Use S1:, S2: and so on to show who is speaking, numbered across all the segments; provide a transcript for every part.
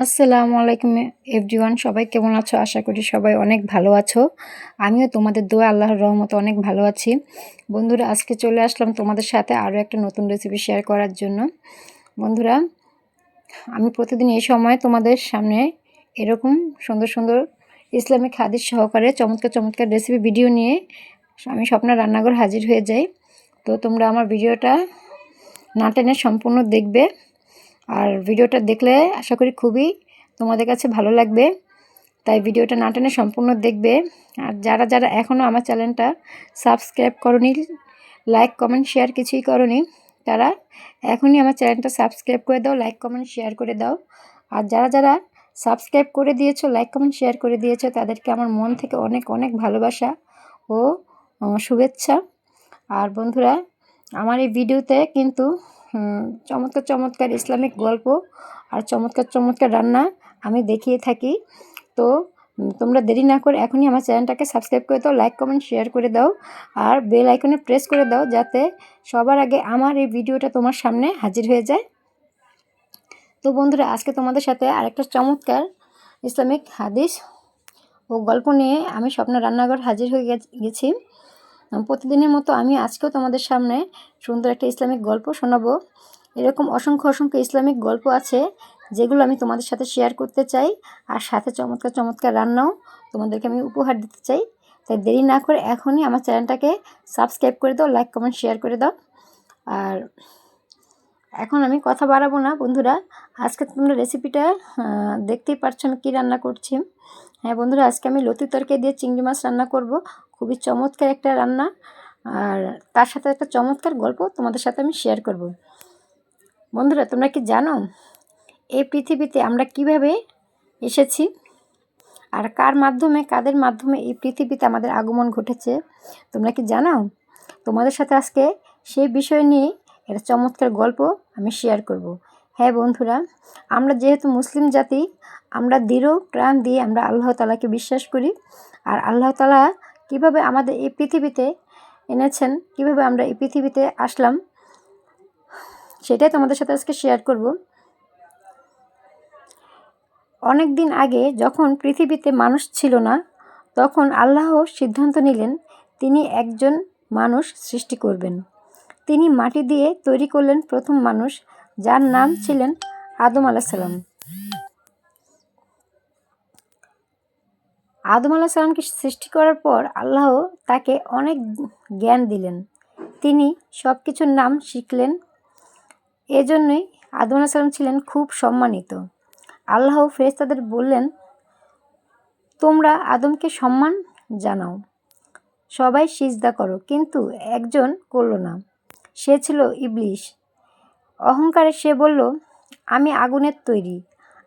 S1: আসসালামু আলাইকুম এভরিওয়ান, সবাই কেমন আছো? আশা করি সবাই অনেক ভালো আছো। আমিও তোমাদের দোয়া আল্লাহর রহমতে অনেক ভালো আছি। বন্ধুরা, আজকে চলে আসলাম তোমাদের সাথে আরও একটা নতুন রেসিপি শেয়ার করার জন্য। বন্ধুরা, আমি প্রতিদিন এই সময় তোমাদের সামনে এরকম সুন্দর সুন্দর ইসলামিক হাদিস সহকারে চমৎকার চমৎকার রেসিপি ভিডিও নিয়ে আমি স্বপ্না রান্নাঘর হাজির হয়ে যাই। তো তোমরা আমার ভিডিওটা না টেনে সম্পূর্ণ দেখবে, আর ভিডিওটা দেখলে আশা করি খুবই তোমাদের কাছে ভালো লাগবে। তাই ভিডিওটা না টেনে সম্পূর্ণ দেখবে। আর যারা যারা এখনও আমার চ্যানেলটা সাবস্ক্রাইব করনি, লাইক কমেন্ট শেয়ার কিছুই করনি, তারা এখনই আমার চ্যানেলটা সাবস্ক্রাইব করে দাও, লাইক কমেন্ট শেয়ার করে দাও। আর যারা যারা সাবস্ক্রাইব করে দিয়েছো, লাইক কমেন্ট শেয়ার করে দিয়েছো, তাদেরকে আমার মন থেকে অনেক অনেক ভালোবাসা ও শুভেচ্ছা। আর বন্ধুরা, আমার এই ভিডিওতে কিন্তু চমৎকার চমৎকার ইসলামিক গল্প আর চমৎকার চমৎকার রান্না আমি দেখিয়ে থাকি। তো তোমরা দেরি না করে এখনই আমার চ্যানেলটাকে সাবস্ক্রাইব করে দাও, লাইক কমেন্ট শেয়ার করে দাও, আর বেল আইকনে প্রেস করে দাও, যাতে সবার আগে আমার এই ভিডিওটা তোমার সামনে হাজির হয়ে যায়। তো বন্ধুরা, আজকে তোমাদের সাথে আরেকটা চমৎকার ইসলামিক হাদিস ও গল্প নিয়ে আমি স্বপ্না রান্নাঘর হাজির হয়ে গেছি। প্রতিদিনের মতো আমি আজকেও তোমাদের সামনে সুন্দর একটা ইসলামিক গল্প শোনাবো। এরকম অসংখ্য অসংখ্য ইসলামিক গল্প আছে যেগুলো আমি তোমাদের সাথে শেয়ার করতে চাই, আর সাথে চমৎকার চমৎকার রান্নাও তোমাদেরকে আমি উপহার দিতে চাই। তাই দেরি না করে এখনই আমার চ্যানেলটাকে সাবস্ক্রাইব করে দাও, লাইক কমেন্ট শেয়ার করে দাও। আর এখন আমি কথা বাড়াবো না বন্ধুরা, আজকে তোমরা রেসিপিটা দেখতেই পারছো আমি কী রান্না করছি। হ্যাঁ বন্ধুরা, আজকে আমি লতি তরকারি দিয়ে চিংড়ি মাছ রান্না করব। খুবই চমৎকার একটা রান্না, আর তার সাথে একটা চমৎকার গল্প তোমাদের সাথে আমি শেয়ার করব। বন্ধুরা, তোমরা কি জানো এই পৃথিবীতে আমরা কিভাবে এসেছি, আর কাদের মাধ্যমে এই পৃথিবীতে আমাদের আগমন ঘটেছে? তোমরা কি জানো? তোমাদের সাথে আজকে সেই বিষয় নিয়ে একটা চমৎকার গল্প আমি শেয়ার করব। হ্যাঁ বন্ধুরা, আমরা যেহেতু মুসলিম জাতি, আমরা দৃঢ় প্রাণ দিয়ে আমরা আল্লাহ তাআলাকে বিশ্বাস করি। আর আল্লাহ তাআলা কীভাবে আমাদের এই পৃথিবীতে এনেছেন, কিভাবে আমরা এই পৃথিবীতে আসলাম, সেটাই তোমাদের সাথে আজকে শেয়ার করব। অনেক দিন আগে যখন পৃথিবীতে মানুষ ছিল না, তখন আল্লাহ সিদ্ধান্ত নিলেন তিনি একজন মানুষ সৃষ্টি করবেন। তিনি মাটি দিয়ে তৈরি করলেন প্রথম মানুষ, যার নাম ছিলেন আদম আলাইসাল্লাম। আদম আলাইসাল্লামকে সৃষ্টি করার পর আল্লাহ তাকে অনেক জ্ঞান দিলেন, তিনি সব কিছুর নাম শিখলেন। এজন্যই আদম আলাইসাল্লাম ছিলেন খুব সম্মানিত। আল্লাহ ফেরেশতাদের বললেন, তোমরা আদমকে সম্মান জানাও, সবাই সিজদা করো। কিন্তু একজন করল না, সে ছিল ইবলিস। অহংকারে সে বলল, আমি আগুনের তৈরি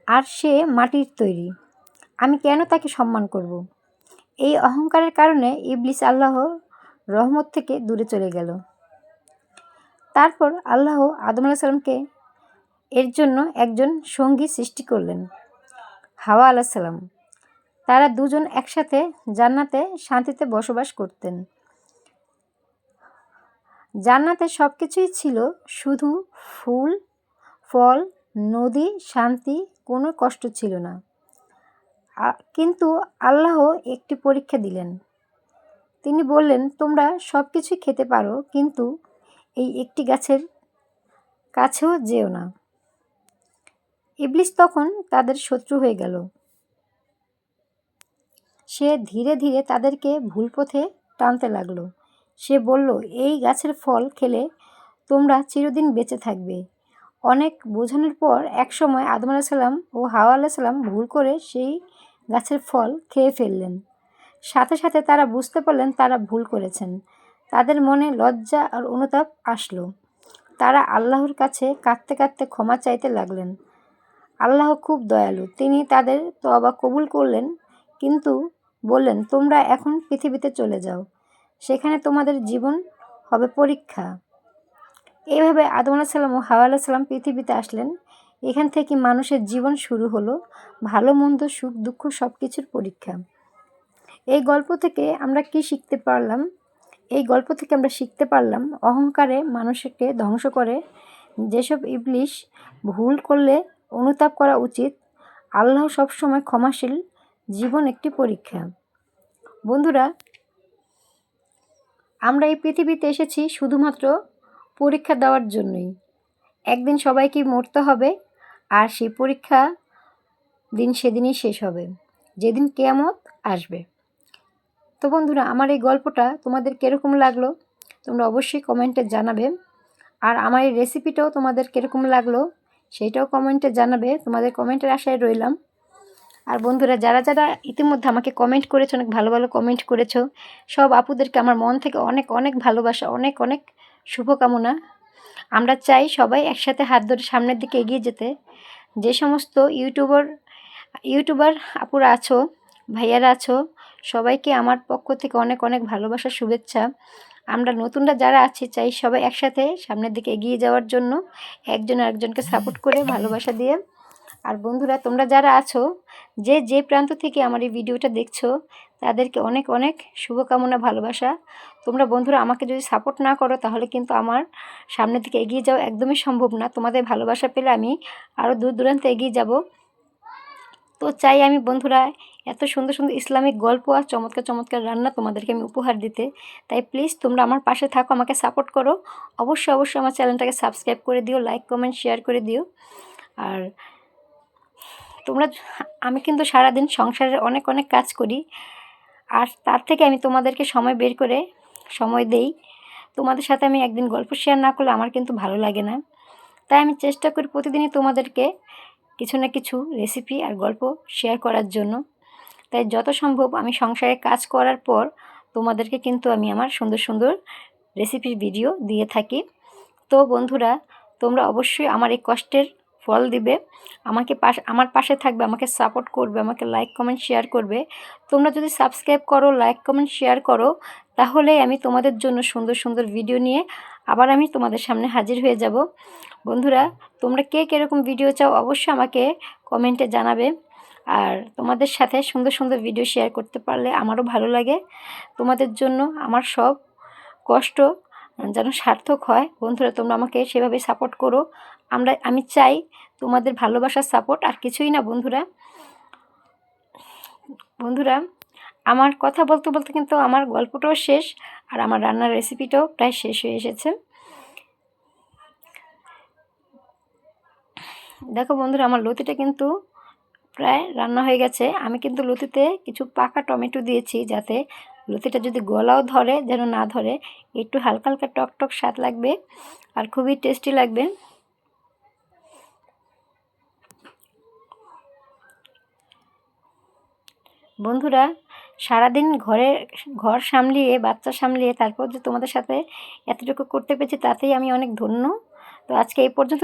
S1: আর সে মাটির তৈরি, আমি কেন তাকে সম্মান করব? এই অহংকারের কারণে ইবলিস আল্লাহর রহমত থেকে দূরে চলে গেল। তারপর আল্লাহ আদম আলাইহিস সালামকে এর জন্য একজন সঙ্গী সৃষ্টি করলেন, হাওয়া আলাইহিস সালাম। তারা দুজন একসাথে জান্নাতে শান্তিতে বসবাস করতেন। জান্নাতে সব কিছুই ছিল, শুধু ফুল, ফল, নদী, শান্তি, কোনো কষ্ট ছিল না। কিন্তু আল্লাহ একটি পরীক্ষা দিলেন। তিনি বললেন, তোমরা সব কিছুই খেতে পারো, কিন্তু এই একটি গাছের কাছেও যেও না। ইবলিস তখন তাদের শত্রু হয়ে গেল। সে ধীরে ধীরে তাদেরকে ভুল পথে টানতে লাগলো। সে বলল, এই গাছের ফল খেলে তোমরা চিরদিন বেঁচে থাকবে। অনেক বোঝানোর পর একসময় আদম আলাইহিস সালাম ও হাওয়া আলাইহিস সালাম ভুল করে সেই গাছের ফল খেয়ে ফেললেন। সাথে সাথে তারা বুঝতে পারলেন তারা ভুল করেছেন। তাদের মনে লজ্জা আর অনুতাপ আসলো। তারা আল্লাহর কাছে কাঁদতে কাঁদতে ক্ষমা চাইতে লাগলেন। আল্লাহ খুব দয়ালু, তিনি তাদের তওবা কবুল করলেন, কিন্তু বললেন, তোমরা এখন পৃথিবীতে চলে যাও, সেখানে তোমাদের জীবন হবে পরীক্ষা। এইভাবে আদম আলাইহিস সালাম ও হাওয়া আলাইহিস সালাম পৃথিবীতে আসলেন। এখান থেকে মানুষের জীবন শুরু হলো, ভালো মন্দ, সুখ দুঃখ সব কিছুর পরীক্ষা। এই গল্প থেকে আমরা কি শিখতে পারলাম? এই গল্প থেকে আমরা শিখতে পারলাম, অহংকারে মানুষকে ধ্বংস করে। যেসব ইবলিশ ভুল করলে অনুতাপ করা উচিত, আল্লাহ সবসময় ক্ষমাশীল, জীবন একটি পরীক্ষা। বন্ধুরা, আমরা এই পৃথিবীতে এসেছি শুধুমাত্র পরীক্ষা দেওয়ার জন্যই। একদিন সবাইকে মরতে হবে, আর সেই পরীক্ষা দিন সেদিনই শেষ হবে, যেদিন কিয়ামত আসবে। তো বন্ধুরা, আমার এই গল্পটা তোমাদের কীরকম লাগলো তোমরা অবশ্যই কমেন্টে জানাবে। আর আমার এই রেসিপিটাও তোমাদের কীরকম লাগলো সেইটাও কমেন্টে জানাবে। তোমাদের কমেন্টের আশায় রইলাম। আর বন্ধুরা, যারা যারা ইতিমধ্যে আমাকে কমেন্ট করেছো, অনেক ভালো ভালো কমেন্ট করেছো, সব আপুদেরকে আমার মন থেকে অনেক অনেক ভালোবাসা, অনেক অনেক শুভকামনা। আমরা চাই সবাই একসাথে হাত ধরে সামনের দিকে এগিয়ে যেতে। যে সমস্ত ইউটিউবার আপুরা আছো, ভাইয়ারা আছো, সবাইকে আমার পক্ষ থেকে অনেক অনেক ভালোবাসা, শুভেচ্ছা। আমরা নতুনরা যারা আছি চাই সবাই একসাথে সামনের দিকে এগিয়ে যাওয়ার জন্য, একজন আরেকজনকে সাপোর্ট করে ভালোবাসা দিয়ে। আর বন্ধুরা, তোমরা যারা আছো, যে প্রান্ত থেকে আমার এই ভিডিওটা দেখছো, তাদেরকে অনেক অনেক শুভকামনা, ভালোবাসা। তোমরা বন্ধুরা আমাকে যদি সাপোর্ট না করো তাহলে কিন্তু আমার সামনের দিকে এগিয়ে যাওয়া একদমই সম্ভব না। তোমাদের ভালোবাসা পেলে আমি আরও দূর দূরান্তে এগিয়ে যাব। তো চাই আমি বন্ধুরা এত সুন্দর সুন্দর ইসলামিক গল্প আর চমৎকার চমৎকার রান্না তোমাদেরকে আমি উপহার দিতে। তাই প্লিজ তোমরা আমার পাশে থাকো, আমাকে সাপোর্ট করো। অবশ্যই অবশ্যই আমার চ্যানেলটাকে সাবস্ক্রাইব করে দিও, লাইক কমেন্ট শেয়ার করে দিও। আর তোমরা, আমি কিন্তু সারাদিন সংসারের অনেক অনেক কাজ করি, আর তার থেকে আমি তোমাদেরকে সময় বের করে সময় দেই। তোমাদের সাথে আমি একদিন গল্প শেয়ার না করলে আমার কিন্তু ভালো লাগে না। তাই আমি চেষ্টা করি প্রতিদিনই তোমাদেরকে কিছু না কিছু রেসিপি আর গল্প শেয়ার করার জন্য। তাই যত সম্ভব আমি সংসারে কাজ করার পর তোমাদেরকে কিন্তু আমি আমার সুন্দর সুন্দর রেসিপির ভিডিও দিয়ে থাকি। তো বন্ধুরা, তোমরা অবশ্যই আমার এই কষ্টের ফল দিবে, আমার পাশে থাকবে, আমাকে সাপোর্ট করবে, আমাকে লাইক কমেন্ট শেয়ার করবে। তোমরা যদি সাবস্ক্রাইব করো, লাইক কমেন্ট শেয়ার করো, তাহলেই আমি তোমাদের জন্য সুন্দর সুন্দর ভিডিও নিয়ে আবার আমি তোমাদের সামনে হাজির হয়ে যাব। বন্ধুরা, তোমরা কে কীরকম ভিডিও চাও অবশ্যই আমাকে কমেন্টে জানাবে। আর তোমাদের সাথে সুন্দর সুন্দর ভিডিও শেয়ার করতে পারলে আমারও ভালো লাগে। তোমাদের জন্য আমার সব কষ্ট যেন সার্থক হয়। বন্ধুরা, তোমরা আমাকে সেভাবে সাপোর্ট করো। আমি চাই তোমাদের ভালোবাসার সাপোর্ট, আর কিছুই না। বন্ধুরা, আমার কথা বলতে বলতে কিন্তু আমার গল্পটাও শেষ, আর আমার রান্নার রেসিপিটাও প্রায় শেষ হয়ে এসেছে। দেখো বন্ধুরা, আমার লতিটা কিন্তু প্রায় রান্না হয়ে গেছে। আমি কিন্তু লতিতে কিছু পাকা টমেটো দিয়েছি, যাতে লতিটা যদি গলাও ধরে যেন না ধরে, একটু হালকা হালকা টক টক স্বাদ লাগবে আর খুবই টেস্টি লাগবে। বন্ধুরা, সারাদিন ঘর সামলিয়ে, বাচ্চা সামলিয়ে তারপর যে তোমাদের সাথে এতটুকু করতে পেরেছি, তাতেই আমি অনেক ধন্য। তো আজকে এই পর্যন্ত।